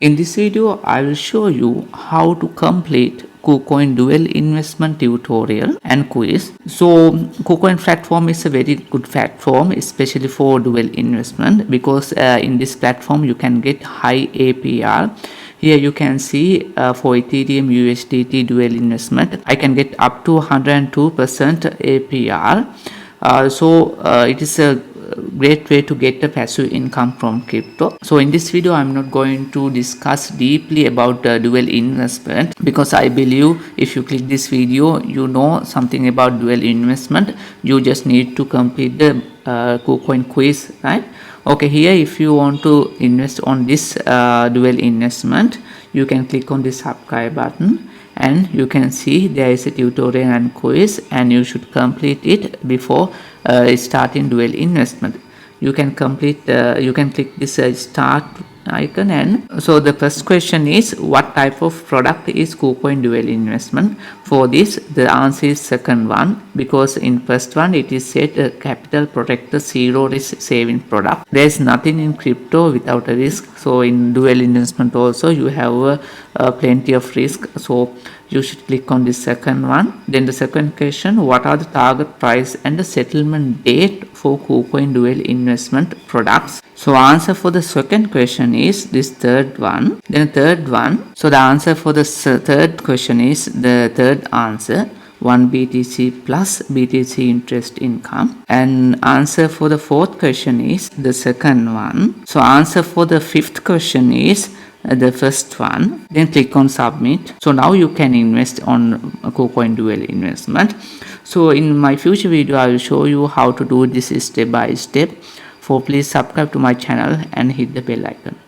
In this video, I will show you how to complete kucoin dual investment tutorial and quiz. So kucoin platform is a very good platform, especially for dual investment, because in this platform you can get high APR. Here you can see for Ethereum USDT dual investment, I can get up to 102% APR. It is a great way to get a passive income from crypto. So in this video I'm not going to discuss deeply about dual investment, because I believe if you click this video you know something about dual investment. You just need to complete the kucoin quiz, right? Okay, here if you want to invest on this dual investment, you can click on the subscribe button and you can see there is a tutorial and quiz, and you should complete it before starting dual investment. You can click this start icon. And so the first question is, what type of product is kucoin dual investment? For this the answer is second one, because in first one it is said capital protected zero risk saving product. There is nothing in crypto without a risk. So in dual investment also you have plenty of risk, so you should click on the second one. Then the second question, what are the target price and the settlement date for kucoin dual investment products? So answer for the second question is this third one. Then third one, so the answer for the third question is the third answer, 1 BTC plus BTC interest income. And answer for the fourth question is the second one. So answer for the fifth question is the first one. Then click on submit. So now you can invest on kucoin dual investment. So in my future video I will show you how to do this step by step. So please subscribe to my channel and hit the bell icon.